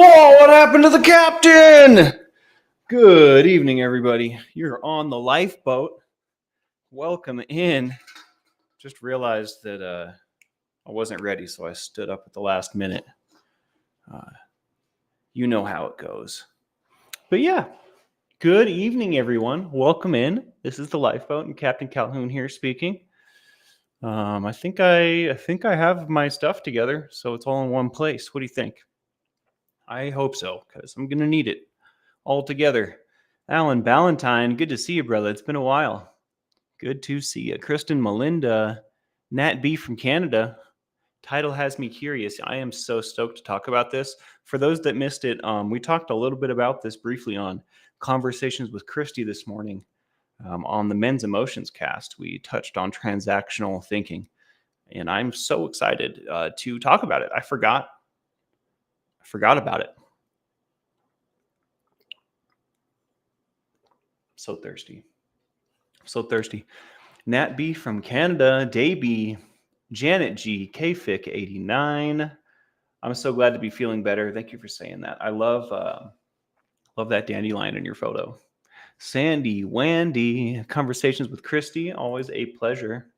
Whoa, what happened to the captain? Good evening, everybody. You're on the lifeboat. Welcome in. Just realized that I wasn't ready, so I stood up at the last minute. You know how it goes. But yeah, good evening, everyone. Welcome in. This is the lifeboat, and Captain Calhoun here speaking. I think I have my stuff together, so it's all in one place. What do you think? I hope so, because I'm gonna need it all together. Alan Ballantyne, good to see you, brother. It's been a while. Good to see you. Kristen Melinda, Nat B from Canada. Title has me curious. I am so stoked to talk about this. For those that missed it, we talked a little bit about this briefly on Conversations with Christy this morning on the Men's Emotions cast. We touched on transactional thinking, and I'm so excited to talk about it. I forgot about it. So thirsty. Nat B from Canada, Day B, Janet G, KFIC 89. I'm so glad to be feeling better. Thank you for saying that. I love that dandelion in your photo. Sandy, Wandy, Conversations with Christy, always a pleasure.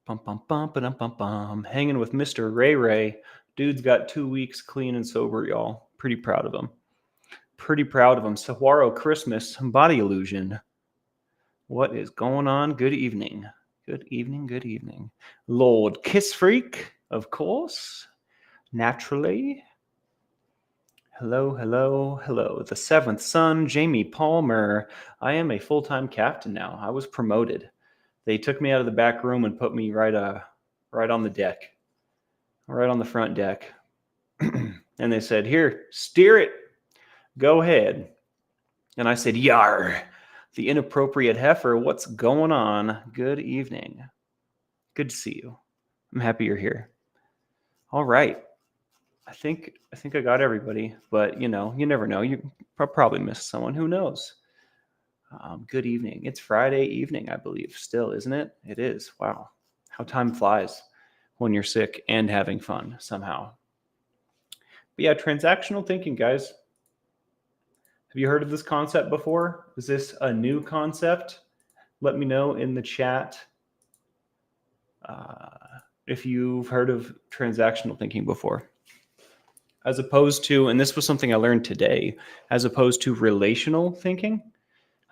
Hanging with Mr. Ray Ray. Dude's got 2 weeks clean and sober, y'all. Pretty proud of him. Saguaro Christmas, Body Illusion. What is going on? Good evening. Lord Kiss Freak, of course. Naturally. Hello. The seventh son, Jamie Palmer. I am a full-time captain now. I was promoted. They took me out of the back room and put me right on the deck. Right on the front deck. And they said, "Here, steer it. Go ahead." And I said, "Yar. The inappropriate heifer, what's going on? Good evening. Good to see you. I'm happy you're here." All right. I think I got everybody, but you never know. You probably missed someone. Who knows? Good evening. It's Friday evening, I believe. Still, isn't it? It is. Wow. How time flies when you're sick and having fun somehow. But yeah, transactional thinking, guys. Have you heard of this concept before? Is this a new concept? Let me know in the chat if you've heard of transactional thinking before. As opposed to, and this was something I learned today, as opposed to relational thinking.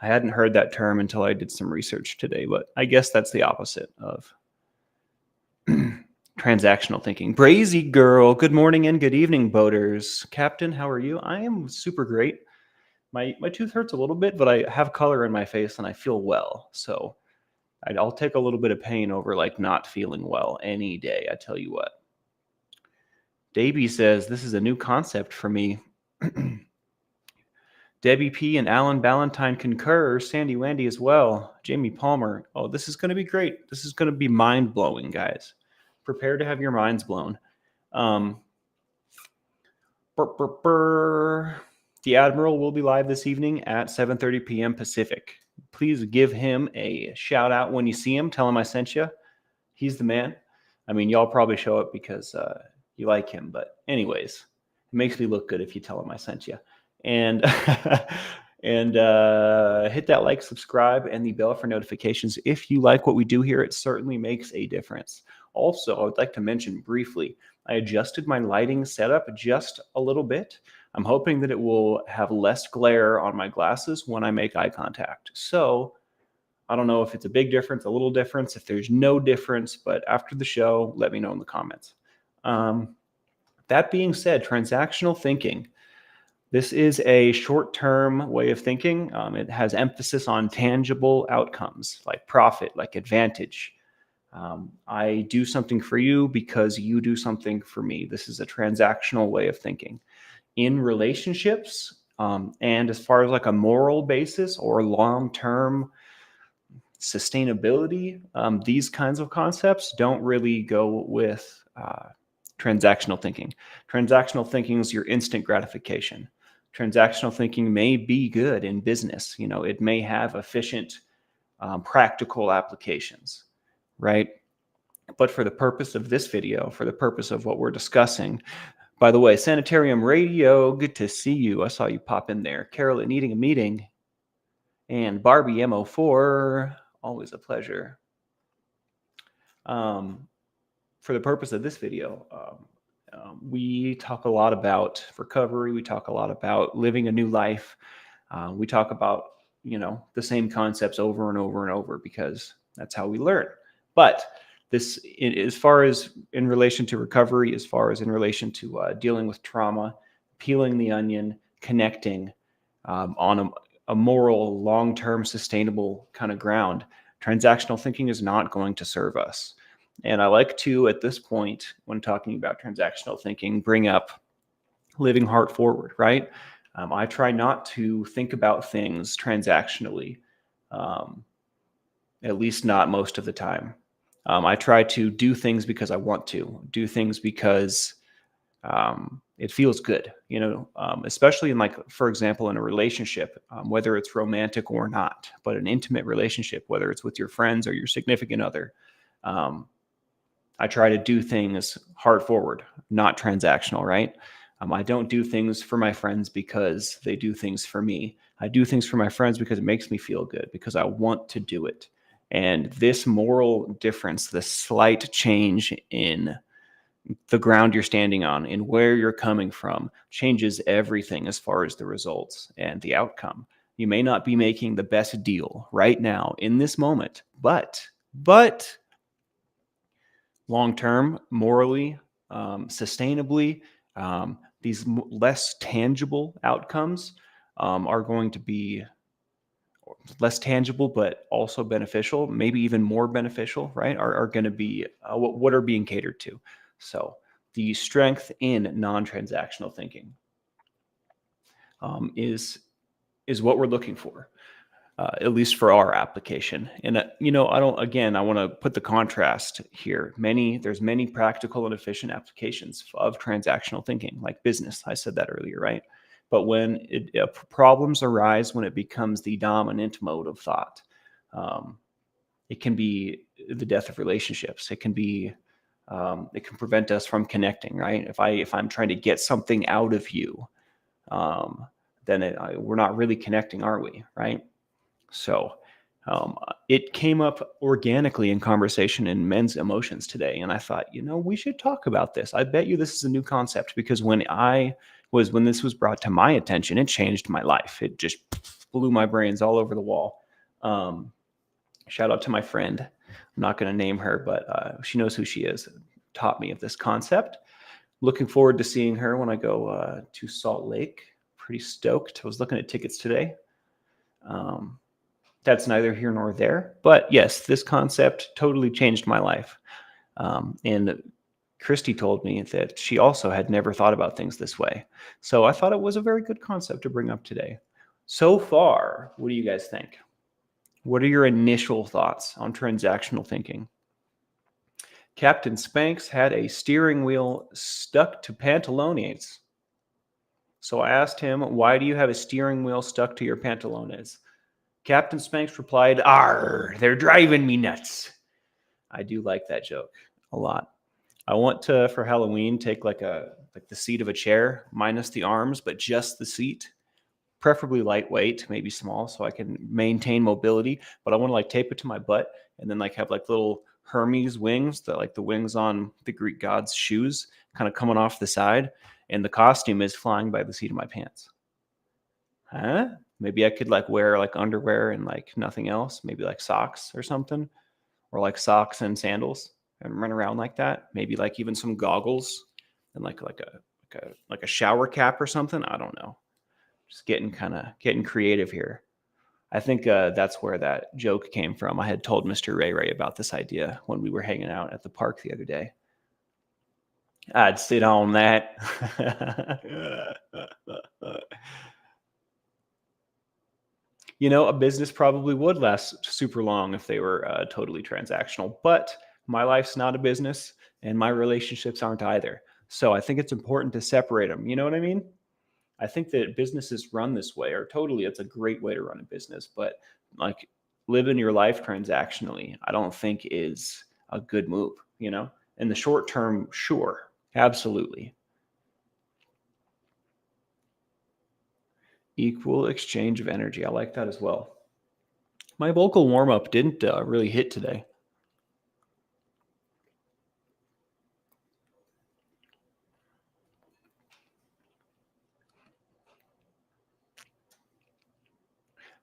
I hadn't heard that term until I did some research today, but I guess that's the opposite of transactional thinking. Brazy girl, good morning and good evening, boaters. Captain, how are you? I am super great. My tooth hurts a little bit, but I have color in my face and I feel well. So I'll take a little bit of pain over like not feeling well any day. I tell you what. Davey says, this is a new concept for me. Debbie P and Alan Ballantyne concur. Sandy Wandy as well. Jamie Palmer. Oh, this is going to be great. This is going to be mind-blowing, guys. Prepare to have your minds blown. The Admiral will be live this evening at 7:30 p.m. Pacific. Please give him a shout out when you see him. Tell him I sent you. He's the man. I mean, y'all probably show up because you like him. But anyways, it makes me look good if you tell him I sent you. And hit that like, subscribe, and the bell for notifications. If you like what we do here, it certainly makes a difference. Also, I would like to mention briefly, I adjusted my lighting setup just a little bit. I'm hoping that it will have less glare on my glasses when I make eye contact. So I don't know if it's a big difference, a little difference, if there's no difference, but after the show, let me know in the comments. That being said, transactional thinking. This is a short-term way of thinking. It has emphasis on tangible outcomes like profit, like advantage. I do something for you because you do something for me. This is a transactional way of thinking. In relationships, and as far as like a moral basis or long-term sustainability, these kinds of concepts don't really go with transactional thinking. Transactional thinking is your instant gratification. Transactional thinking may be good in business. It may have efficient, practical applications, right? But for the purpose of this video, for the purpose of what we're discussing, by the way, Sanitarium Radio, good to see you. I saw you pop in there. Carolyn needing a meeting. And Barbie MO4, always a pleasure. For the purpose of this video, we talk a lot about recovery. We talk a lot about living a new life. We talk about, the same concepts over and over and over because that's how we learn. But this, as far as in relation to recovery, as far as in relation to dealing with trauma, peeling the onion, connecting on a moral, long-term, sustainable kind of ground, transactional thinking is not going to serve us. And I like to, at this point, when talking about transactional thinking, bring up living heart forward, right? I try not to think about things transactionally, at least not most of the time. I try to do things because I want to, do things because it feels good, especially in, like, for example, in a relationship, whether it's romantic or not, but an intimate relationship, whether it's with your friends or your significant other. I try to do things heart forward, not transactional, right? I don't do things for my friends because they do things for me. I do things for my friends because it makes me feel good, because I want to do it. And this moral difference, the slight change in the ground you're standing on and where you're coming from, changes everything as far as the results and the outcome. You may not be making the best deal right now in this moment, but long-term, morally, sustainably, these less tangible outcomes are going to be less tangible, but also beneficial, maybe even more beneficial, right? Are going to be what are being catered to. So the strength in non-transactional thinking is what we're looking for. At least for our application. And, I want to put the contrast here. There's many practical and efficient applications of transactional thinking, like business. I said that earlier, right? But when problems arise, when it becomes the dominant mode of thought, it can be the death of relationships. It can be, it can prevent us from connecting, right? If I'm trying to get something out of you, then we're not really connecting, are we? Right? So it came up organically in conversation in men's emotions today. And I thought, we should talk about this. I bet you this is a new concept, because when this was brought to my attention, it changed my life. It just blew my brains all over the wall. Shout out to my friend. I'm not going to name her, but she knows who she is. Taught me of this concept. Looking forward to seeing her when I go to Salt Lake. Pretty stoked. I was looking at tickets today. That's neither here nor there. But yes, this concept totally changed my life. And Christy told me that she also had never thought about things this way. So I thought it was a very good concept to bring up today. So far, what do you guys think? What are your initial thoughts on transactional thinking? Captain Spanks had a steering wheel stuck to pantalones. So I asked him, why do you have a steering wheel stuck to your pantalones? Captain Spanks replied, "Arr, they're driving me nuts." I do like that joke a lot. I want to, for Halloween, take like the seat of a chair, minus the arms, but just the seat, preferably lightweight, maybe small, so I can maintain mobility. But I want to tape it to my butt, and then have little Hermes wings, the wings on the Greek god's shoes, kind of coming off the side, and the costume is flying by the seat of my pants. Huh? Maybe I could wear underwear and nothing else, maybe socks or something, or socks and sandals, and run around like that. Maybe even some goggles and like a shower cap or something. I don't know. Just getting creative here. I think that's where that joke came from. I had told Mr. Ray about this idea when we were hanging out at the park the other day. I'd sit on that. A business probably would last super long if they were totally transactional, but my life's not a business and my relationships aren't either. So I think it's important to separate them. You know what I mean? I think that businesses run this way, or totally, it's a great way to run a business, but living your life transactionally, I don't think is a good move, you know? In the short term, sure, absolutely. Equal exchange of energy. I like that as well. My vocal warm up didn't really hit today.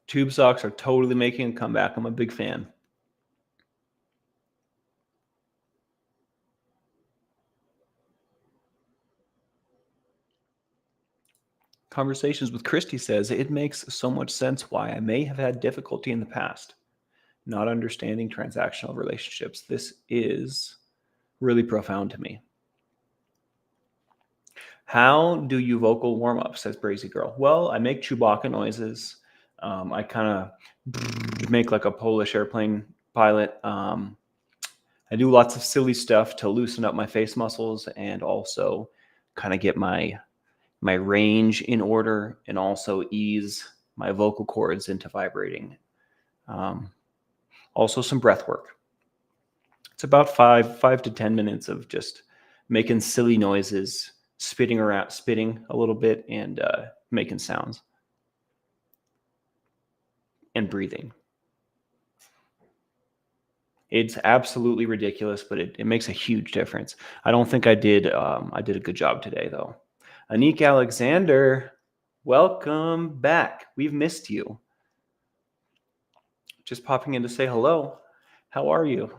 Tube socks are totally making a comeback. I'm a big fan. Conversations with Christy says it makes so much sense why I may have had difficulty in the past not understanding transactional relationships. This is really profound to me. How do you vocal warm up? Says Brazy Girl. Well, I make Chewbacca noises. I kind of make like a Polish airplane pilot. I do lots of silly stuff to loosen up my face muscles and also kind of get my range in order and also ease my vocal cords into vibrating. Also some breath work. It's about 5 to 10 minutes of just making silly noises, spitting a little bit, and making sounds and breathing. It's absolutely ridiculous, but it makes a huge difference. I don't think I did a good job today, though. Anik Alexander, welcome back. We've missed you. Just popping in to say hello. How are you?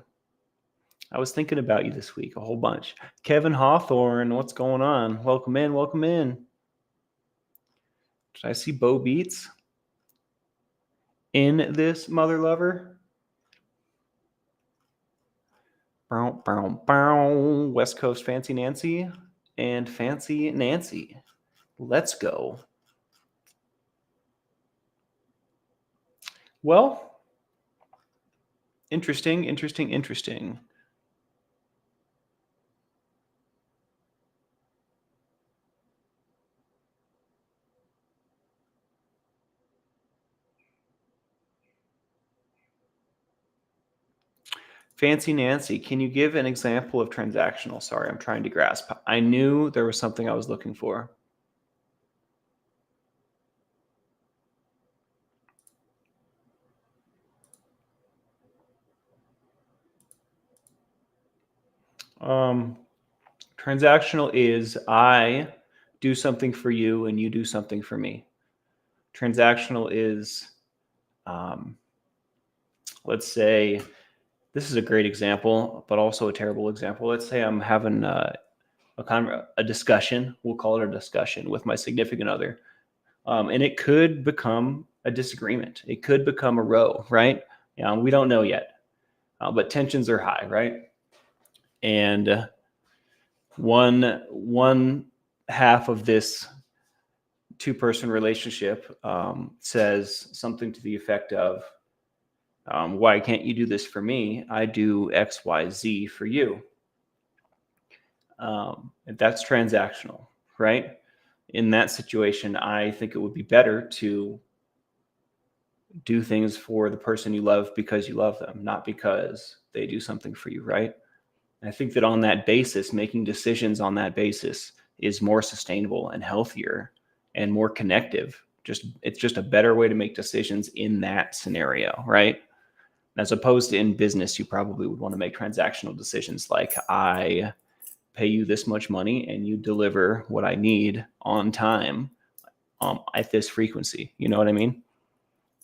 I was thinking about you this week a whole bunch. Kevin Hawthorne, what's going on? Welcome in, welcome in. Did I see Bo Beats in this mother lover? Bow, bow, bow. West Coast Fancy Nancy and Fancy Nancy. Let's go. Well, interesting. Fancy Nancy, can you give an example of transactional? Sorry, I'm trying to grasp. I knew there was something I was looking for. Transactional is I do something for you and you do something for me. Transactional is, let's say, this is a great example, but also a terrible example. Let's say I'm having a discussion. We'll call it a discussion with my significant other, and it could become a disagreement. It could become a row, right? We don't know yet, but tensions are high, right? And one half of this two-person relationship says something to the effect of, why can't you do this for me? I do X, Y, Z for you. That's transactional, right? In that situation, I think it would be better to do things for the person you love because you love them, not because they do something for you, right? I think that on that basis, making decisions on that basis is more sustainable and healthier and more connective. It's just a better way to make decisions in that scenario, right? As opposed to in business, you probably would want to make transactional decisions like I pay you this much money and you deliver what I need on time at this frequency. You know what I mean?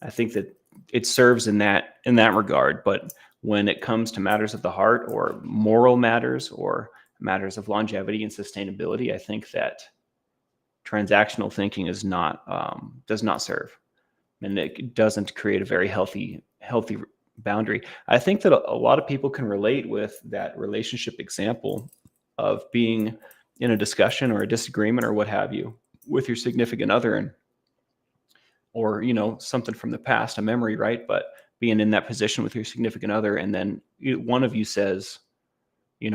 I think that it serves in that regard, but when it comes to matters of the heart or moral matters or matters of longevity and sustainability, I think that transactional thinking does not serve, and it doesn't create a very healthy boundary. I think that a lot of people can relate with that relationship example of being in a discussion or a disagreement or what have you with your significant other, or something from the past, a memory, right? But being in that position with your significant other, and then one of you says,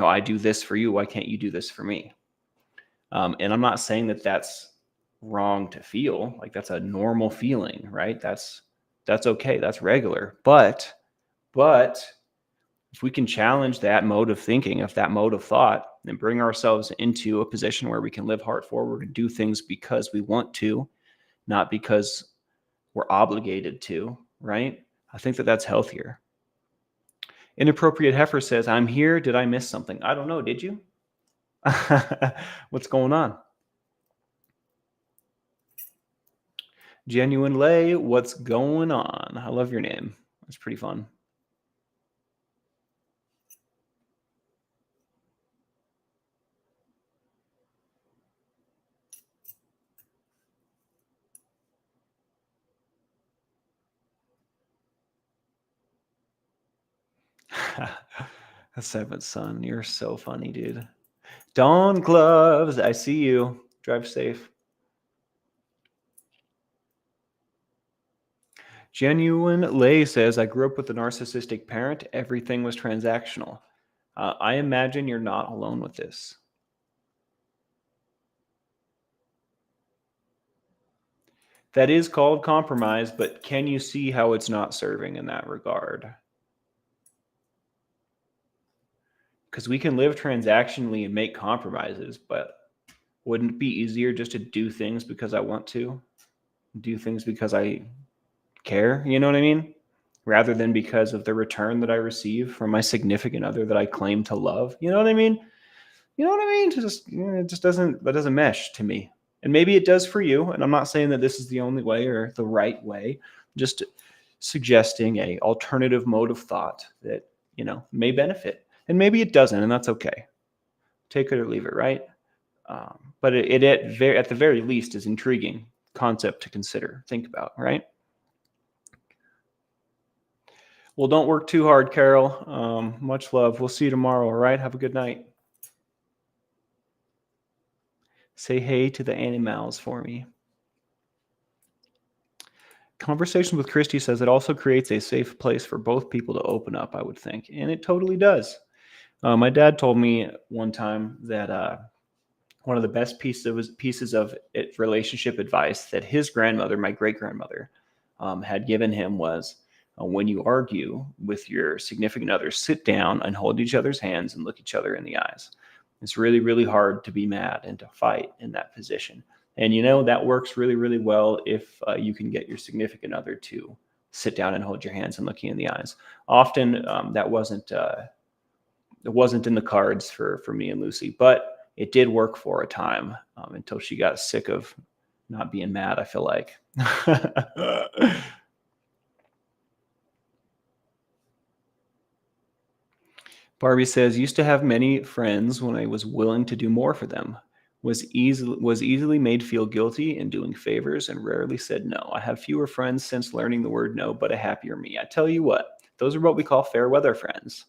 I do this for you, why can't you do this for me? And I'm not saying that that's wrong to feel. Like, that's a normal feeling, right? That's okay, that's regular. But If we can challenge that mode of thinking, if that mode of thought, and bring ourselves into a position where we can live heart forward and do things because we want to, not because we're obligated to, right? I think that that's healthier. Inappropriate Heifer says, I'm here. Did I miss something? I don't know. Did you? What's going on? Genuine Lay, what's going on? I love your name. It's pretty fun. The seventh son. You're so funny, dude. Dawn Gloves, I see you. Drive safe. Genuine Lay says, I grew up with a narcissistic parent. Everything was transactional. I imagine you're not alone with this. That is called compromise, but can you see how it's not serving in that regard? Because we can live transactionally and make compromises, but wouldn't it be easier just to do things because I want to? Do things because I care, you know what I mean? Rather than because of the return that I receive from my significant other that I claim to love. You know what I mean? You know what I mean? It just doesn't mesh to me. And maybe it does for you. And I'm not saying that this is the only way or the right way. Just suggesting a alternative mode of thought that, may benefit. And maybe it doesn't, and that's okay. Take it or leave it, right? But it at the very least is intriguing concept to consider, think about, right? Well, don't work too hard, Carol. Much love. We'll see you tomorrow, all right? Have a good night. Say hey to the animals for me. Conversation with Christy says it also creates a safe place for both people to open up, I would think. And it totally does. My dad told me one time that one of the best pieces of relationship advice that his grandmother, my great grandmother, had given him was when you argue with your significant other, sit down and hold each other's hands and look each other in the eyes. It's really, really hard to be mad and to fight in that position. And that works really, really well if you can get your significant other to sit down and hold your hands and look you in the eyes. Often that wasn't in the cards for me and Lucy, but it did work for a time until she got sick of not being mad, I feel like. Barbie says, used to have many friends when I was willing to do more for them. Was easily made feel guilty in doing favors and rarely said no. I have fewer friends since learning the word no, but a happier me. I tell you what, those are what we call fair weather friends,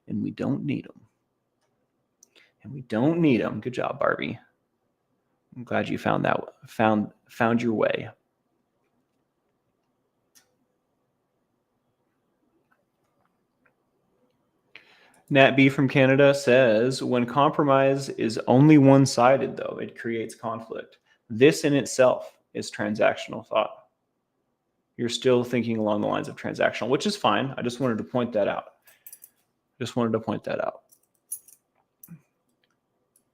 and we don't need them. Good job, Barbie. I'm glad you found your way. Nat B from Canada says, when compromise is only one-sided, though, it creates conflict. This in itself is transactional thought. You're still thinking along the lines of transactional, which is fine. I just wanted to point that out.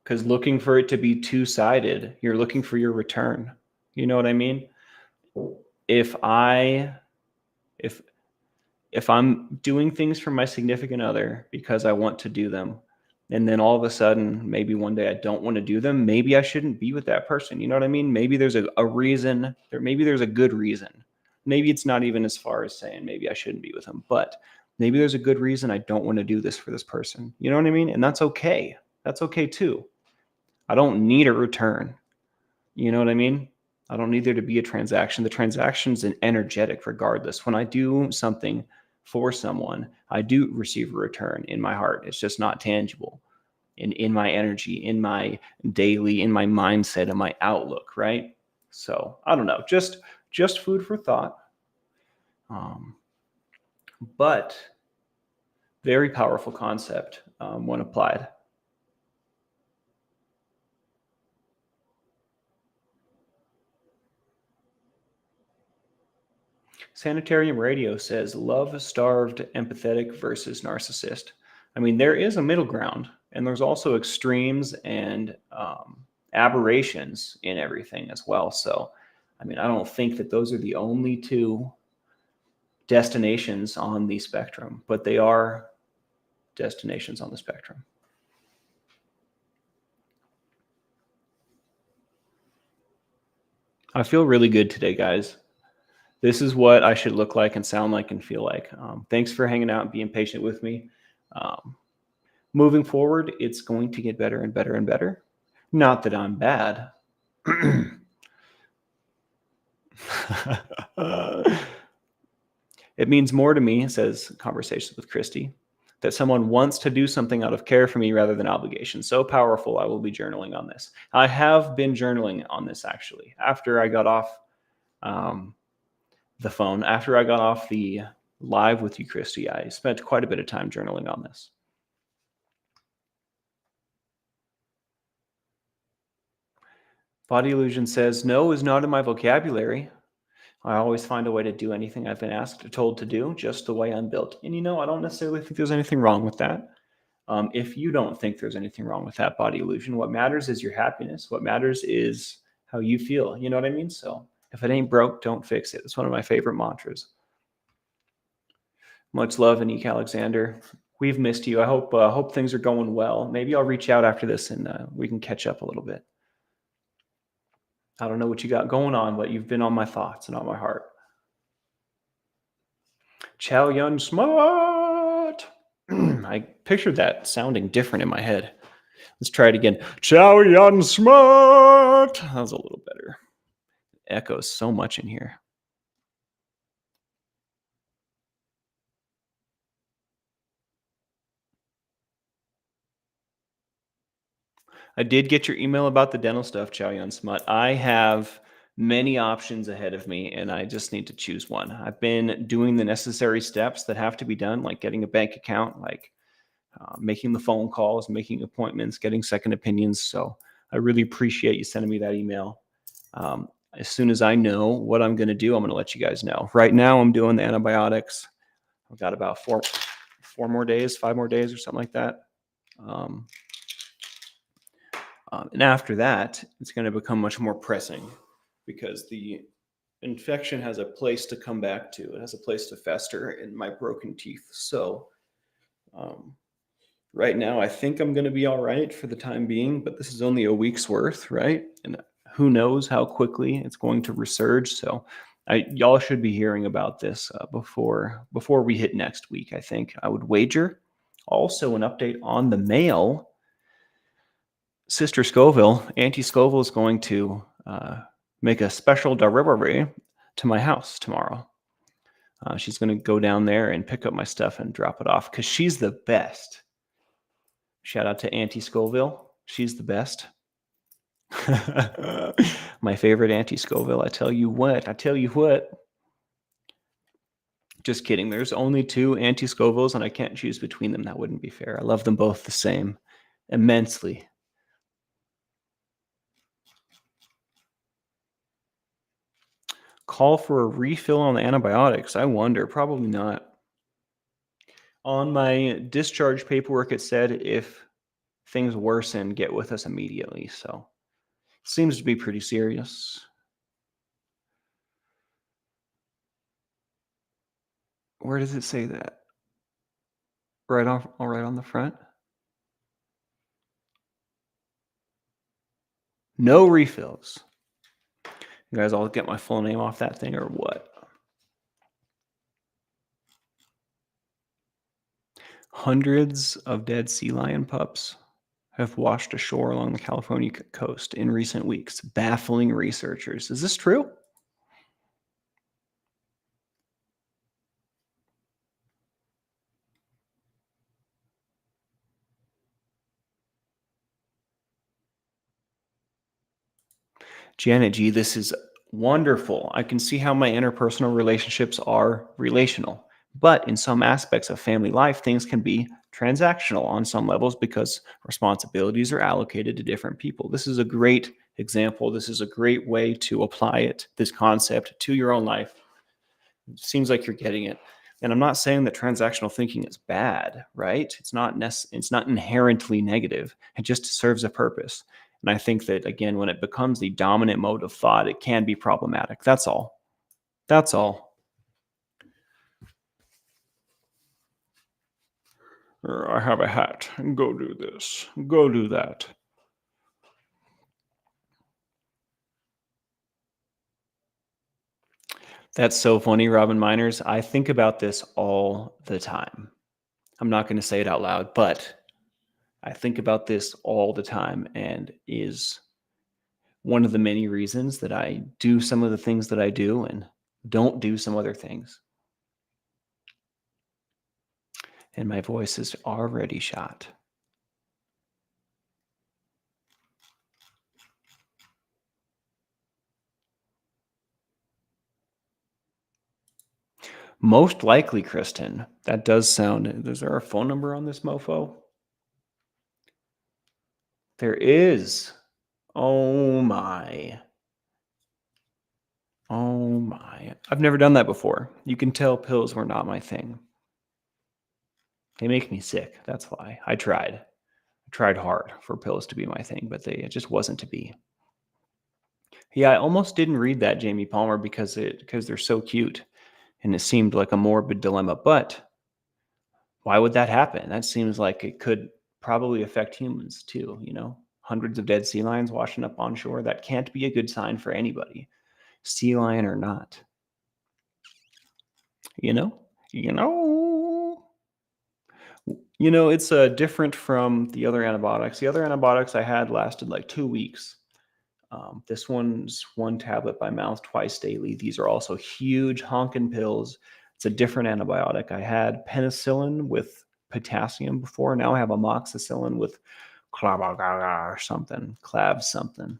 Because looking for it to be two-sided, you're looking for your return. You know what I mean? If I'm doing things for my significant other because I want to do them, and then all of a sudden, maybe one day I don't want to do them, maybe I shouldn't be with that person. You know what I mean? Maybe there's a reason, maybe there's a good reason. Maybe it's not even as far as saying maybe I shouldn't be with them, but maybe there's a good reason I don't want to do this for this person. You know what I mean? And that's okay. That's okay too. I don't need a return. You know what I mean? I don't need there to be a transaction. The transaction's an energetic regardless. When I do something for someone, I do receive a return in my heart. It's just not tangible in my energy, in my daily, in my mindset, in my outlook, right? So I don't know, just food for thought. But very powerful concept when applied. Sanitarium Radio says love-starved empathetic versus narcissist. I mean, there is a middle ground, and there's also extremes and aberrations in everything as well. So, I mean, I don't think that those are the only two destinations on the spectrum, but they are destinations on the spectrum. I feel really good today, guys. This is what I should look like and sound like and feel like. Thanks for hanging out and being patient with me. Moving forward, it's going to get better and better and better. Not that I'm bad. It means more to me, says Conversations with Christy, that someone wants to do something out of care for me rather than obligation. So powerful. I will be journaling on this. I have been journaling on this, actually. After I got off the phone, after I got off the live with you, Christy, I spent quite a bit of time journaling on this. Body Illusion says, no is not in my vocabulary. I always find a way to do anything I've been asked or told to do, just the way I'm built. And I don't necessarily think there's anything wrong with that. If you don't think there's anything wrong with that, Body Illusion, what matters is your happiness. What matters is how you feel. You know what I mean? So if it ain't broke, don't fix it. It's one of my favorite mantras. Much love, Anik Alexander. We've missed you. I hope things are going well. Maybe I'll reach out after this and we can catch up a little bit. I don't know what you got going on, but you've been on my thoughts and on my heart. Chow Yun Smart. I pictured that sounding different in my head. Let's try it again. Chow Yun Smart. That was a little better. It echoes so much in here. I did get your email about the dental stuff, Chow Yun Smut. I have many options ahead of me, and I just need to choose one. I've been doing the necessary steps that have to be done, like getting a bank account, like making the phone calls, making appointments, getting second opinions. So I really appreciate you sending me that email. As soon as I know what I'm going to do, I'm going to let you guys know. Right now, I'm doing the antibiotics. I've got about 5 more days or something like that. And after that, it's going to become much more pressing because the infection has a place to come back to. It has a place to fester in my broken teeth. So right now, I think I'm going to be all right for the time being, but this is only a week's worth, right? And who knows how quickly it's going to resurge. So y'all should be hearing about this before we hit next week, I think. I would wager. Also, an update on the mail. Sister Scoville, Auntie Scoville, is going to make a special delivery to my house tomorrow. She's going to go down there and pick up my stuff and drop it off because she's the best. Shout out to Auntie Scoville. She's the best. My favorite Auntie Scoville. I tell you what. Just kidding. There's only 2 Auntie Scovilles, and I can't choose between them. That wouldn't be fair. I love them both the same immensely. Call for a refill on the antibiotics. I wonder. Probably not. On my discharge paperwork, it said if things worsen, get with us immediately. So it seems to be pretty serious. Where does it say that? Right on the front. No refills. You guys all get my full name off that thing or what? Hundreds of dead sea lion pups have washed ashore along the California coast in recent weeks, baffling researchers. Is this true? Janet G, this is wonderful. I can see how my interpersonal relationships are relational, but in some aspects of family life, things can be transactional on some levels because responsibilities are allocated to different people. This is a great example. This is a great way to apply this concept to your own life. It seems like you're getting it. And I'm not saying that transactional thinking is bad, right? It's not inherently negative. It just serves a purpose. And I think that again, when it becomes the dominant mode of thought, it can be problematic. That's all. That's all. I have a hat. Go do this. Go do that. That's so funny, Robin Miners. I think about this all the time. I'm not going to say it out loud, but I think about this all the time and is one of the many reasons that I do some of the things that I do and don't do some other things. And my voice is already shot. Most likely, Kristen. That does sound. Is there a phone number on this mofo? There is. Oh my. Oh my. I've never done that before. You can tell pills were not my thing. They make me sick. That's why. I tried hard for pills to be my thing, but it just wasn't to be. Yeah, I almost didn't read that Jamie Palmer because they're so cute and it seemed like a morbid dilemma. But why would that happen? That seems like it could probably affect humans too, Hundreds of dead sea lions washing up on shore. That can't be a good sign for anybody, sea lion or not. You know? You know. It's different from the other antibiotics. The other antibiotics I had lasted like 2 weeks. This one's one tablet by mouth twice daily. These are also huge honking pills. It's a different antibiotic. I had penicillin with potassium before. Now I have amoxicillin with clav something.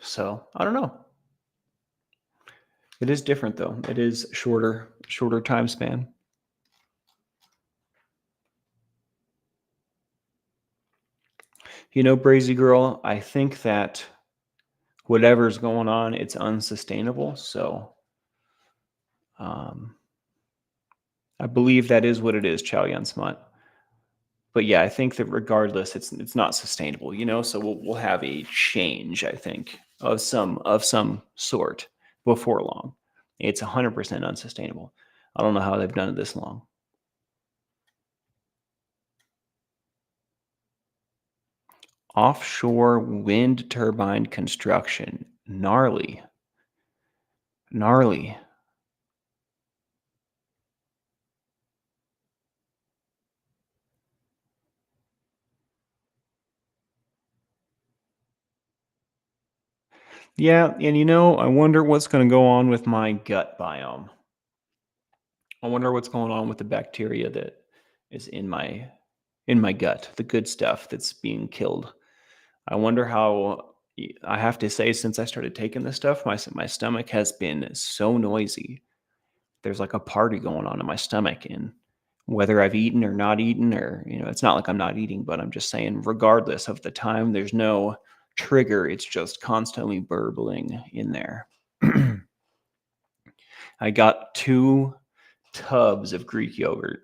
So I don't know. It is different though. It is shorter time span. Brazy girl, I think that whatever's going on, it's unsustainable. So I believe that is what it is, Chow Yun Smut. But yeah, I think that regardless, it's not sustainable, So we'll have a change, I think, of some sort before long. It's 100% unsustainable. I don't know how they've done it this long. Offshore wind turbine construction, gnarly. Yeah, and I wonder what's going to go on with my gut biome. I wonder what's going on with the bacteria that is in my gut, the good stuff that's being killed. I wonder how. I have to say, since I started taking this stuff, my stomach has been so noisy. There's like a party going on in my stomach, and whether I've eaten or not eaten, or it's not like I'm not eating, but I'm just saying, regardless of the time, there's no trigger. It's just constantly burbling in there. I got 2 tubs of Greek yogurt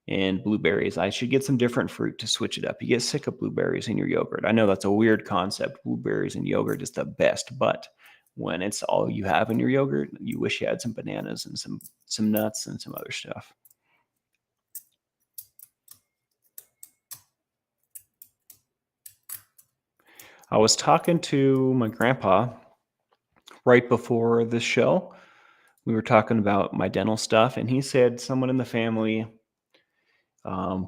and blueberries. I should get some different fruit to switch it up. You get sick of blueberries in your yogurt. I know that's a weird concept. Blueberries and yogurt is the best, but when it's all you have in your yogurt, you wish you had some bananas and some nuts and some other stuff. I was talking to my grandpa right before this show. We were talking about my dental stuff, and he said someone in the family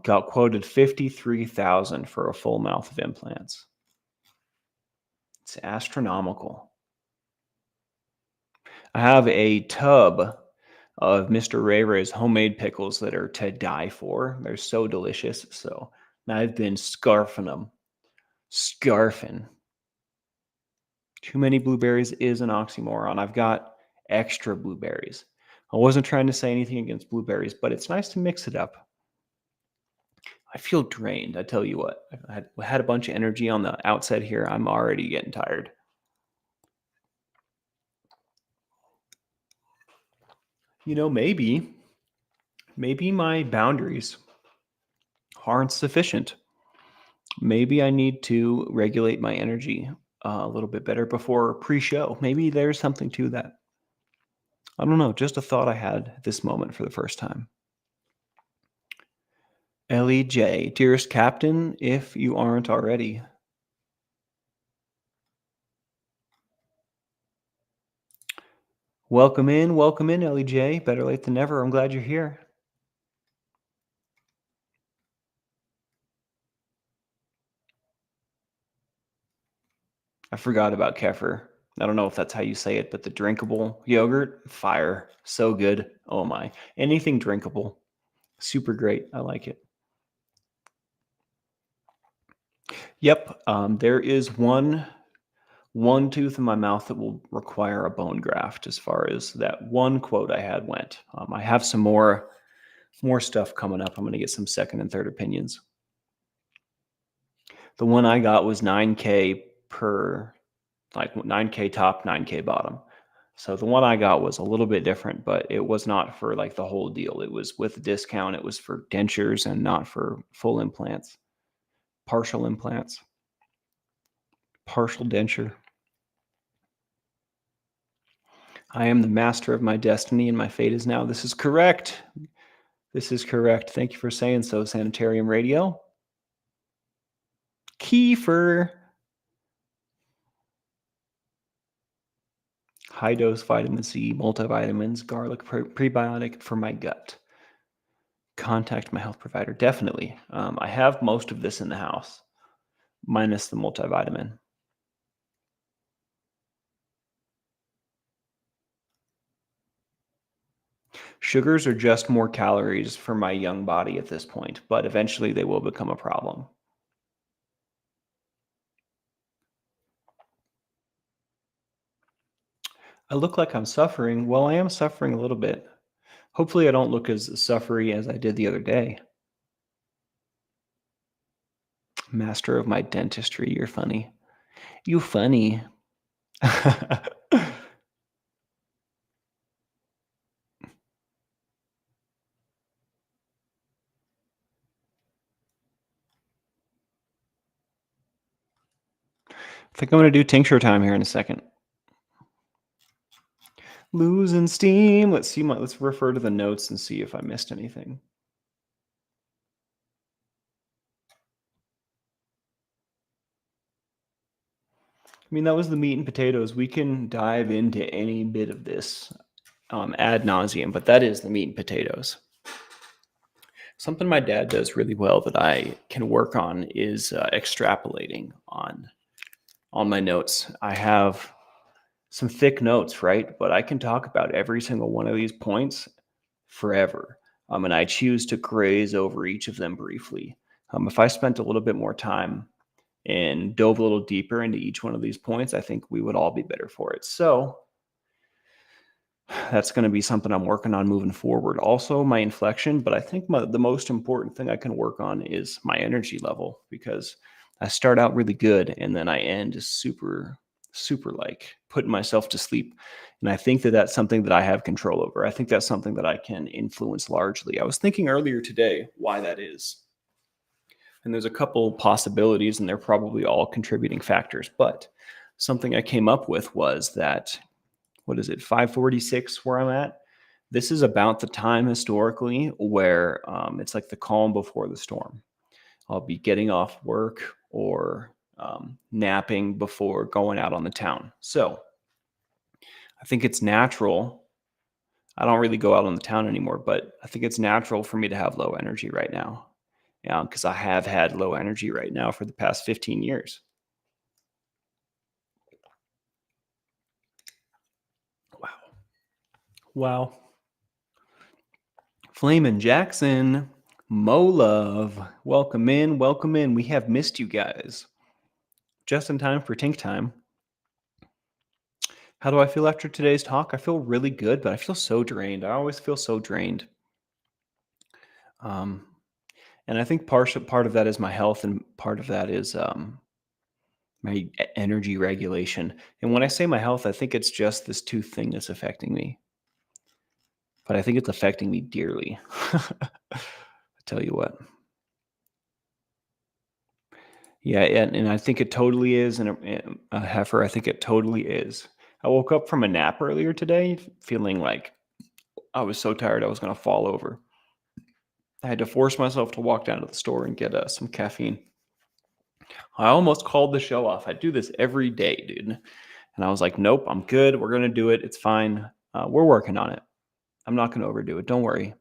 got quoted $53,000 for a full mouth of implants. It's astronomical. I have a tub of Mr. Ray Ray's homemade pickles that are to die for. They're so delicious. So I've been scarfing them. Scarfing. Too many blueberries is an oxymoron. I've got extra blueberries. I wasn't trying to say anything against blueberries, but it's nice to mix it up. I feel drained. I tell you what, I had a bunch of energy on the outset here. I'm already getting tired. maybe my boundaries aren't sufficient. Maybe I need to regulate my energy a little bit better before pre-show. Maybe there's something to that. I don't know. Just a thought I had at this moment for the first time. LEJ, dearest Captain, if you aren't already. Welcome in, LEJ. Better late than never. I'm glad you're here. I forgot about kefir. I don't know if that's how you say it, but the drinkable yogurt, fire. So good. Oh my. Anything drinkable. Super great. I like it. Yep. There is one tooth in my mouth that will require a bone graft as far as that one quote I had went. I have some more stuff coming up. I'm going to get some second and third opinions. The one I got was 9K per, like 9K top, 9K bottom. So the one I got was a little bit different, but it was not for like the whole deal. It was with a discount. It was for dentures and not for full implants, partial implants, partial denture. I am the master of my destiny and my fate is now. This is correct. This is correct. Thank you for saying so, Sanitarium Radio. Kefir. High dose vitamin C, multivitamins, garlic prebiotic for my gut. Contact my health provider. Definitely. I have most of this in the house, minus the multivitamin. Sugars are just more calories for my young body at this point, but eventually they will become a problem. I look like I'm suffering. Well, I am suffering a little bit. Hopefully I don't look as suffery as I did the other day. Master of my dentistry. You're funny. You funny. I think I'm going to do tincture time here in a second. Losing steam. Let's see. Let's refer to the notes and see if I missed anything. I mean, that was the meat and potatoes. We can dive into any bit of this ad nauseum, but that is the meat and potatoes. Something my dad does really well that I can work on is extrapolating on my notes. I have some thick notes, right? But I can talk about every single one of these points forever. And I choose to graze over each of them briefly. If I spent a little bit more time and dove a little deeper into each one of these points, I think we would all be better for it. So that's going to be something I'm working on moving forward. Also, my inflection, but I think the most important thing I can work on is my energy level, because I start out really good and then I end super like putting myself to sleep. And I think that that's something that I have control over. I think that's something that I can influence largely. I was thinking earlier today why that is. And there's a couple possibilities, and they're probably all contributing factors. But something I came up with was that, 5:46 where I'm at? This is about the time historically where it's like the calm before the storm. I'll be getting off work or napping before going out on the town. So I think it's natural. I don't really go out on the town anymore, but I think it's natural for me to have low energy right now. Yeah, because I have had low energy right now for the past 15 years. Wow. Wow. Flamin' Jackson, Mo Love, welcome in, welcome in. We have missed you guys. Just in time for Tink Time. How do I feel after today's talk? I feel really good, but I feel so drained. I always feel so drained. And I think part of that is my health, and part of that is my energy regulation. And when I say my health, I think it's just this tooth thing that's affecting me. but I think it's affecting me dearly. I tell you what. Yeah, and I think it totally is, and a heifer, I think it totally is. I woke up from a nap earlier today feeling like I was so tired I was gonna fall over. I had to force myself to walk down to the store and get, some caffeine. I almost called the show off. I do this every day, dude, and I was like, "Nope, I'm good. We're gonna do it. It's fine. We're working on it. I'm not gonna overdo it. Don't worry."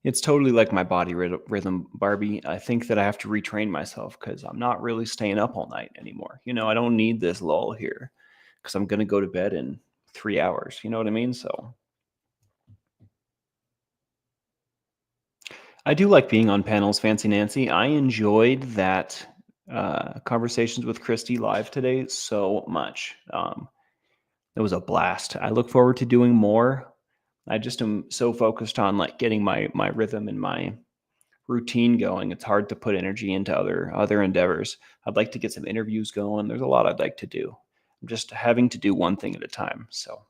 It's totally like my body rhythm, Barbie. I think that I have to retrain myself because I'm not really staying up all night anymore. I don't need this lull here because I'm going to go to bed in 3 hours. You know what I mean? So I do like being on panels, Fancy Nancy. I enjoyed that conversations with Christy live today so much. It was a blast. I look forward to doing more. I just am so focused on like getting my rhythm and my routine going. It's hard to put energy into other endeavors. I'd like to get some interviews going. There's a lot I'd like to do. I'm just having to do one thing at a time. So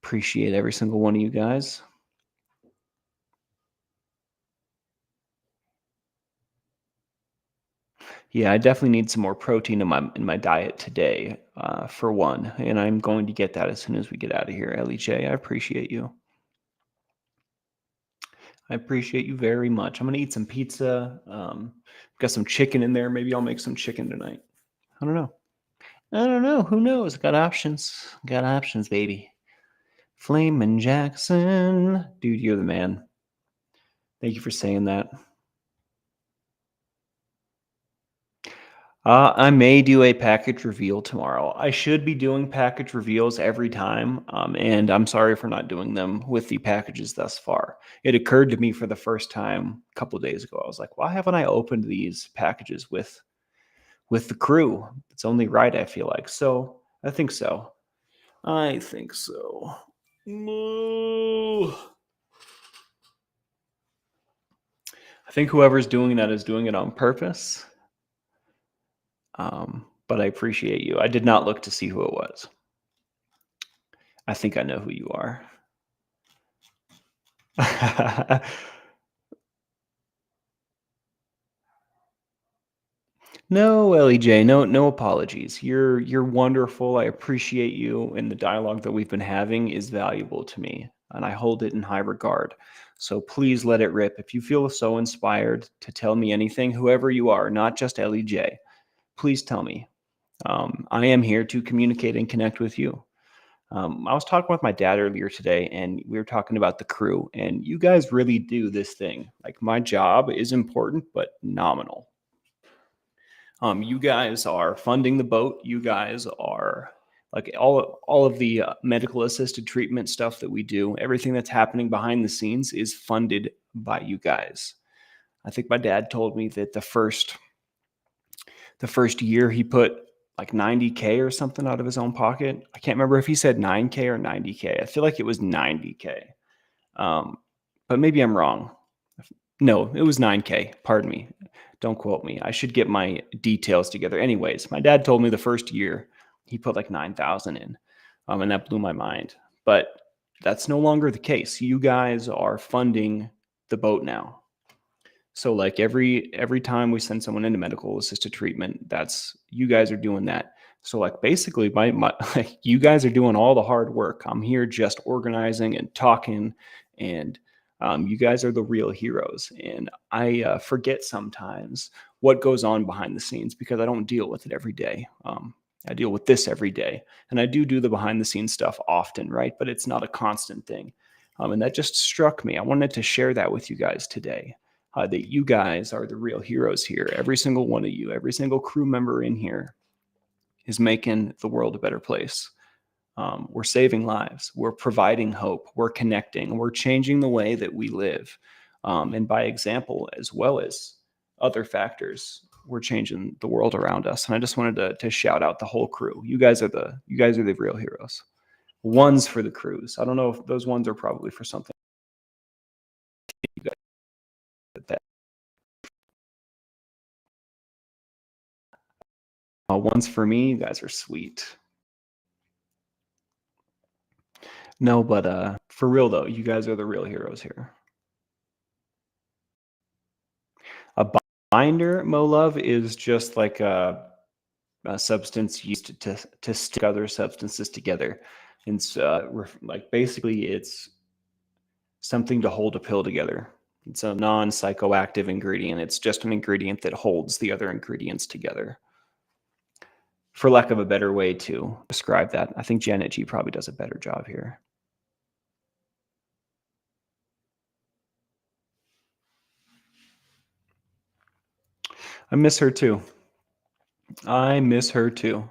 appreciate every single one of you guys. Yeah, I definitely need some more protein in my diet today, for one, and I'm going to get that as soon as we get out of here. Lee, I appreciate you. I appreciate you very much. I'm gonna eat some pizza. Got some chicken in there. Maybe I'll make some chicken tonight. I don't know. I don't know. Who knows? Got options. Got options, baby. Flamin' Jackson. Dude, you're the man. Thank you for saying that. I may do a package reveal tomorrow. I should be doing package reveals every time, and I'm sorry for not doing them with the packages thus far. It occurred to me for the first time a couple of days ago. I was like, why haven't I opened these packages with the crew? It's only right, I feel like. So I think so. I think so. Moo. I think whoever's doing that is doing it on purpose. But I appreciate you. I did not look to see who it was. I think I know who you are. No, Lej, no apologies. You're wonderful. I appreciate you, and the dialogue that we've been having is valuable to me, and I hold it in high regard. So please let it rip. If you feel so inspired to tell me anything, whoever you are, not just Lej, please tell me. I am here to communicate and connect with you. I was talking with my dad earlier today, and we were talking about the crew, and you guys really do this thing. Like, my job is important, but nominal. You guys are funding the boat. You guys are like all of the medical assisted treatment stuff that we do. Everything that's happening behind the scenes is funded by you guys. I think my dad told me that the first year he put like 90K or something out of his own pocket. I can't remember if he said 9K or 90K. I feel like it was 90K. Um, but maybe I'm wrong. No, it was 9K. Pardon me. Don't quote me. I should get my details together. Anyways, my dad told me the first year he put like 9,000 in, and that blew my mind. But that's no longer the case. You guys are funding the boat now. So like every time we send someone into medical assisted treatment, that's you guys are doing that. So like basically my like you guys are doing all the hard work. I'm here just organizing and talking, and you guys are the real heroes. And I forget sometimes what goes on behind the scenes because I don't deal with it every day. I deal with this every day, and I do the behind the scenes stuff often, right? But it's not a constant thing. And that just struck me. I wanted to share that with you guys today, that you guys are the real heroes here. Every single one of you, every single crew member in here is making the world a better place. We're saving lives. We're providing hope. We're connecting. We're changing the way that we live. And by example, as well as other factors, we're changing the world around us. And I just wanted to shout out the whole crew. You guys are the real heroes. Ones for the crews. I don't know if those ones are probably for something. You guys did that. Ones for me. You guys are sweet. No, but for real though, you guys are the real heroes here. A binder, Mo Love, is just like a substance used to stick other substances together. And like basically, it's something to hold a pill together. It's a non-psychoactive ingredient. It's just an ingredient that holds the other ingredients together. For lack of a better way to describe that, I think Janet G probably does a better job here. I miss her too. I miss her too.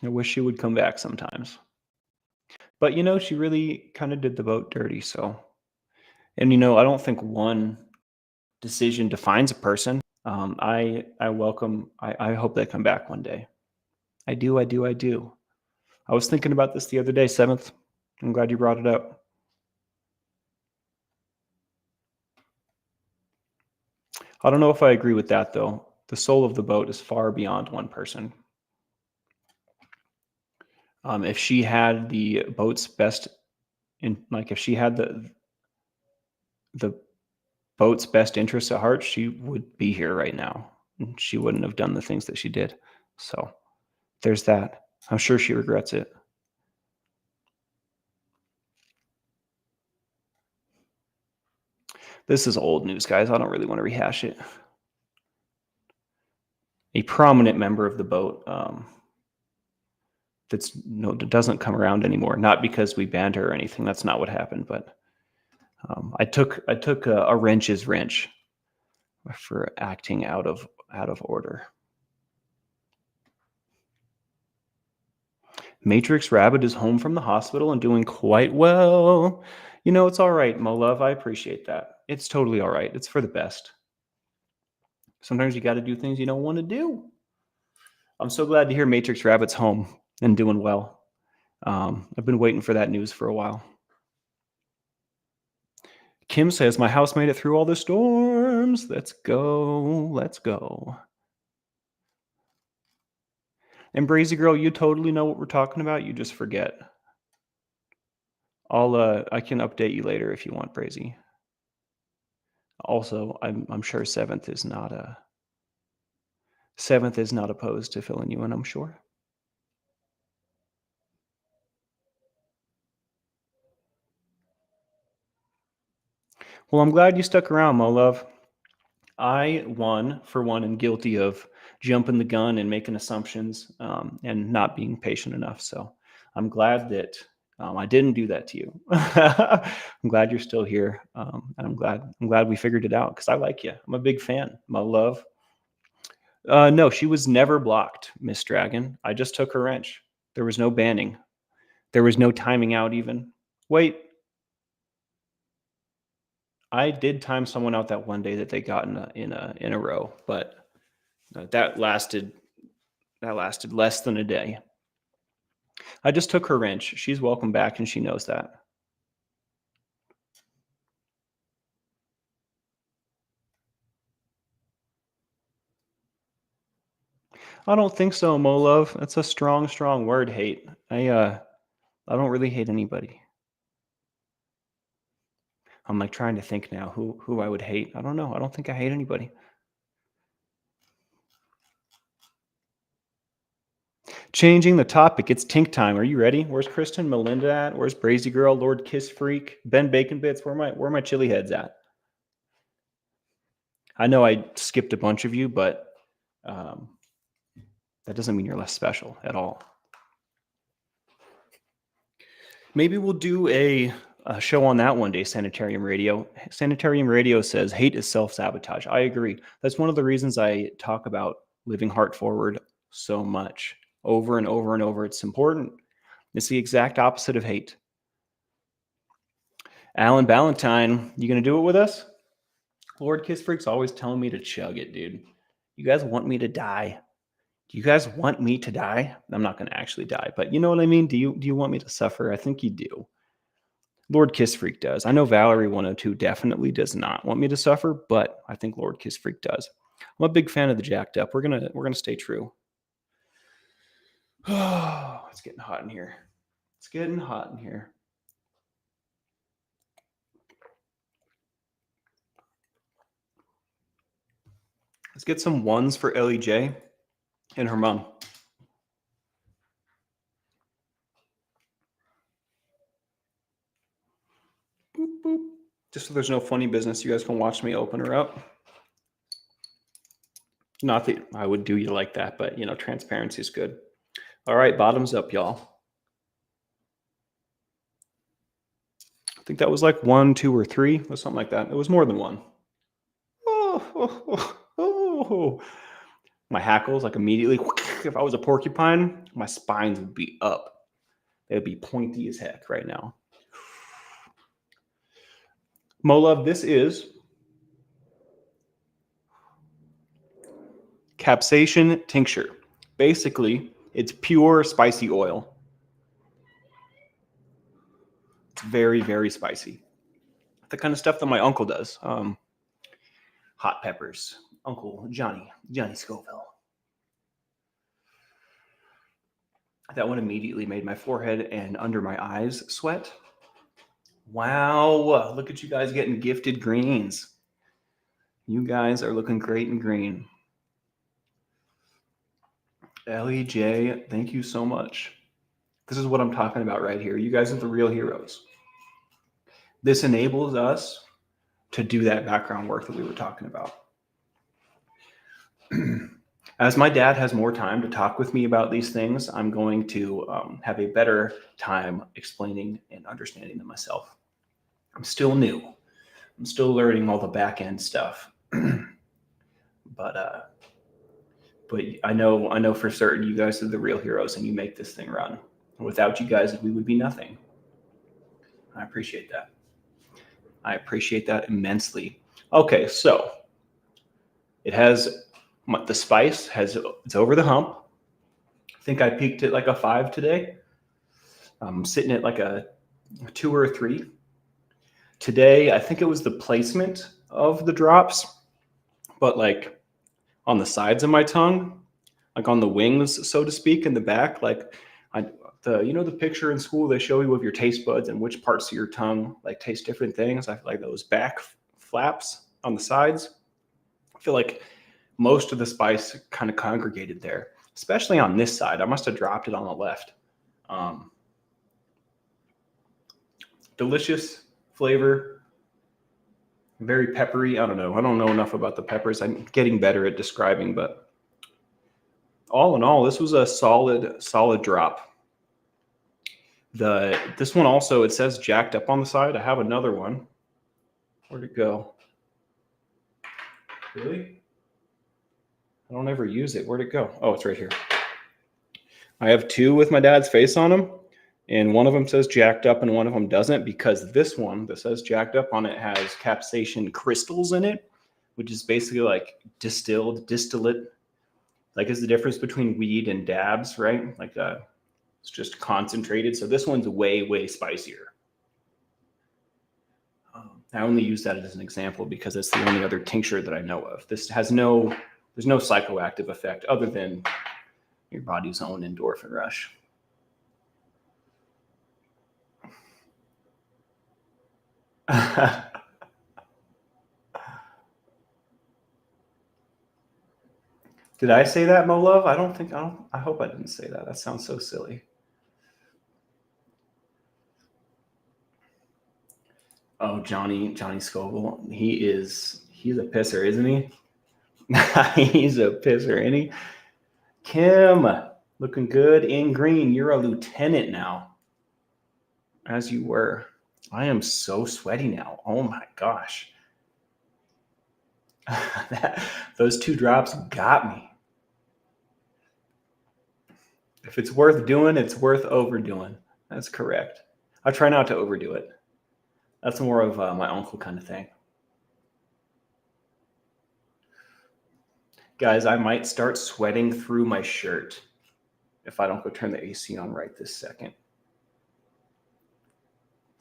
I wish she would come back sometimes. But she really kind of did the boat dirty. So, and I don't think one decision defines a person. I welcome. I hope they come back one day. I do. I do. I do. I was thinking about this the other day. Seventh. I'm glad you brought it up. I don't know if I agree with that though. The soul of the boat is far beyond one person. If she had the boat's best, if she had the boat's best interests at heart, she would be here right now. And she wouldn't have done the things that she did. So there's that. I'm sure she regrets it. This is old news, guys. I don't really want to rehash it. A prominent member of the boat that doesn't come around anymore. Not because we banned her or anything. That's not what happened. But I took a wrench's wrench for acting out of order. Matrix Rabbit is home from the hospital and doing quite well. It's all right, Mo Love. I appreciate that. It's totally all right. It's for the best. Sometimes you got to do things you don't want to do. I'm so glad to hear Matrix Rabbit's home and doing well. I've been waiting for that news for a while. Kim says, my house made it through all the storms. Let's go. Let's go. And Brazy Girl, you totally know what we're talking about. You just forget. I can update you later if you want, Brazy. Also, I'm sure Seventh is not opposed to filling you in, I'm sure. Well, I'm glad you stuck around, Mo Love. I, for one, am guilty of jumping the gun and making assumptions and not being patient enough. So I'm glad that I didn't do that to you. I'm glad you're still here, and I'm glad we figured it out because I like you. I'm a big fan, Mo Love. No, she was never blocked, Miss Dragon. I just took her wrench. There was no banning. There was no timing out even. Wait, I did time someone out that one day that they got in a row, but that lasted less than a day. I just took her wrench. She's welcome back, and she knows that. I don't think so, Mo Love. That's a strong, strong word. Hate. I don't really hate anybody. I'm like trying to think now who I would hate. I don't know. I don't think I hate anybody. Changing the topic. It's Tink time. Are you ready? Where's Kristen, Melinda at? Where's Brazy Girl, Lord Kiss Freak, Ben Bacon Bits? Where my chili heads at? I know I skipped a bunch of you, but that doesn't mean you're less special at all. Maybe we'll do a show on that one day, Sanitarium Radio. Sanitarium Radio says hate is self-sabotage. I agree. That's one of the reasons I talk about living heart forward so much, over and over and over. It's important. It's the exact opposite of hate. Alan Ballantyne, you going to do it with us? Lord Kiss Freak's always telling me to chug it, dude. You guys want me to die? Do you guys want me to die? I'm not going to actually die, but you know what I mean? Do you want me to suffer? I think you do. Lord Kiss Freak does. I know Valerie 102 definitely does not want me to suffer, but I think Lord Kiss Freak does. I'm a big fan of the Jacked Up. We're gonna stay true. Oh, it's getting hot in here. It's getting hot in here. Let's get some ones for Ellie J and her mom. Boop, boop. Just so there's no funny business, you guys can watch me open her up. Not that I would do you like that, but transparency is good. All right, bottoms up, y'all. I think that was like 1, 2, or 3, or something like that. It was more than 1. Oh. My hackles, like immediately, if I was a porcupine, my spines would be up. They'd be pointy as heck right now. Molove, this is capsaicin tincture. Basically, it's pure spicy oil. It's very, very spicy. The kind of stuff that my uncle does. Hot peppers. Uncle Johnny Scoville. That one immediately made my forehead and under my eyes sweat. Wow, look at you guys getting gifted greens. You guys are looking great in green. Ellie J, thank you so much. This is what I'm talking about right here. You guys are the real heroes. This enables us to do that background work that we were talking about. As my dad has more time to talk with me about these things, I'm going to have a better time explaining and understanding them myself. I'm still new. I'm still learning all the back end stuff. But I know for certain you guys are the real heroes and you make this thing run. Without you guys, we would be nothing. I appreciate that. I appreciate that immensely. Okay, so it has the spice it's over the hump. I think I peaked at like a 5 today. I'm sitting at like a 2 or a 3. Today, I think it was the placement of the drops, but like on the sides of my tongue, like on the wings, so to speak, in the back, like the picture in school they show you of your taste buds and which parts of your tongue like taste different things. I feel like those back flaps on the sides, I feel like most of the spice kind of congregated there, especially on this side. I must have dropped it on the left. Delicious flavor, very peppery. I don't know enough about the peppers. I'm getting better at describing, but all in all, this was a solid drop. This one also, it says jacked up on the side. I have another one. Where'd it go? Really? I don't ever use it. Where'd it go? Oh, it's right here. I have 2 with my dad's face on them, and one of them says jacked up and one of them doesn't, because this one that says jacked up on it has capsaicin crystals in it, which is basically like distillate. Like, is the difference between weed and dabs, right? Like it's just concentrated. So this one's way spicier. I only use that as an example because it's the only other tincture that I know of. This has there's no psychoactive effect other than your body's own endorphin rush. Did I say that, Mo Love? I hope I didn't say that. That sounds so silly. Oh, Johnny Scoville. He's a pisser, isn't he? He's a pisser, isn't he? Kim, looking good in green. You're a lieutenant now, as you were. I am so sweaty now. Oh my gosh. Those 2 drops got me. If it's worth doing, it's worth overdoing. That's correct. I try not to overdo it. That's more of my uncle kind of thing. Guys, I might start sweating through my shirt if I don't go turn the AC on right this second.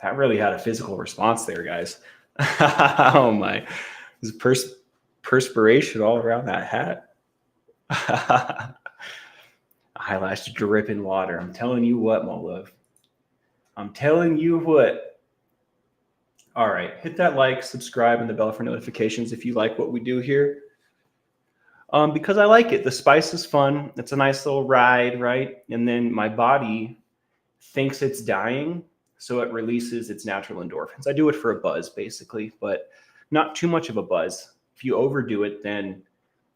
That really had a physical response there, guys. Oh my. There's perspiration all around that hat. Eyelash dripping water. I'm telling you what, my love. I'm telling you what. All right, hit that like, subscribe, and the bell for notifications if you like what we do here. Because I like it. The spice is fun. It's a nice little ride, right? And then my body thinks it's dying, so it releases its natural endorphins. I do it for a buzz, basically, but not too much of a buzz. If you overdo it, then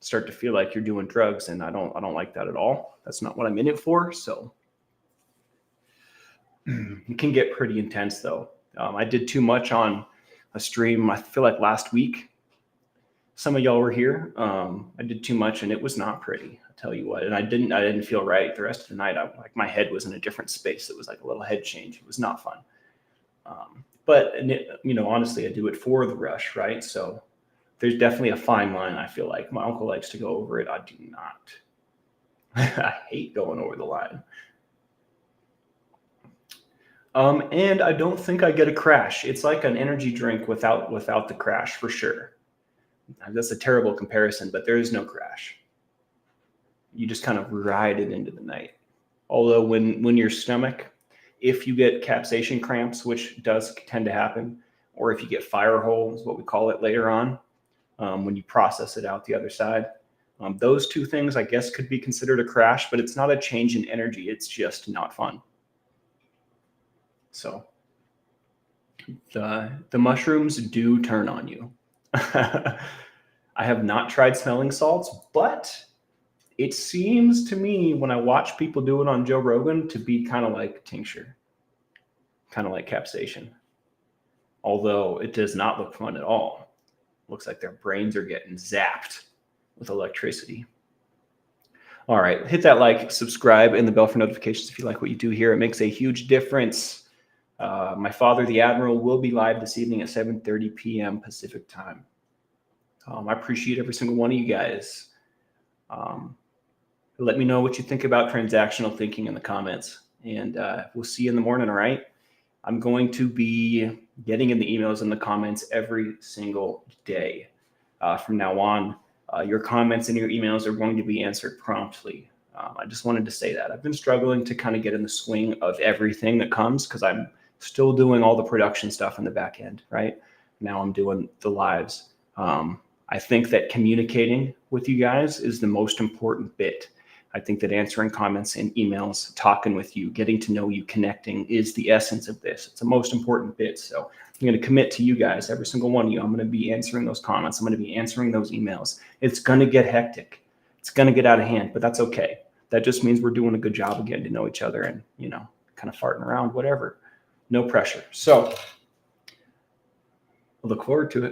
start to feel like you're doing drugs, and I don't like that at all. That's not what I'm in it for. So it can get pretty intense, though. I did too much on a stream. I feel like last week. Some of y'all were here. I did too much, and it was not pretty. I tell you what, and I didn't feel right the rest of the night. Like my head was in a different space. It was like a little head change. It was not fun. But honestly, I do it for the rush, right? So there's definitely a fine line. I feel like my uncle likes to go over it. I do not. I hate going over the line. And I don't think I get a crash. It's like an energy drink without the crash, for sure. That's a terrible comparison, but there is no crash. You just kind of ride it into the night. Although when your stomach, if you get capsation cramps, which does tend to happen, or if you get fire hole, is what we call it later on, when you process it out the other side, those two things, I guess, could be considered a crash, but it's not a change in energy. It's just not fun. So the mushrooms do turn on you. I have not tried smelling salts, but it seems to me when I watch people do it on Joe Rogan to be kind of like tincture, kind of like capsation. Although it does not look fun at all. Looks like their brains are getting zapped with electricity. All right, hit that like, subscribe, and the bell for notifications if you like what you do here. It makes a huge difference. My father, the Admiral, will be live this evening at 7:30 p.m. Pacific time. I appreciate every single one of you guys. Let me know what you think about transactional thinking in the comments, and we'll see you in the morning, all right? I'm going to be getting in the emails and the comments every single day from now on. Your comments and your emails are going to be answered promptly. I just wanted to say that. I've been struggling to kind of get in the swing of everything that comes because I'm still doing all the production stuff in the back end, right? Now I'm doing the lives. I think that communicating with you guys is the most important bit. I think that answering comments and emails, talking with you, getting to know you, connecting is the essence of this. It's the most important bit. So I'm going to commit to you guys, every single one of you. I'm going to be answering those comments. I'm going to be answering those emails. It's going to get hectic. It's going to get out of hand, but that's okay. That just means we're doing a good job of getting to know each other and, kind of farting around, whatever. No pressure. So I look forward to it.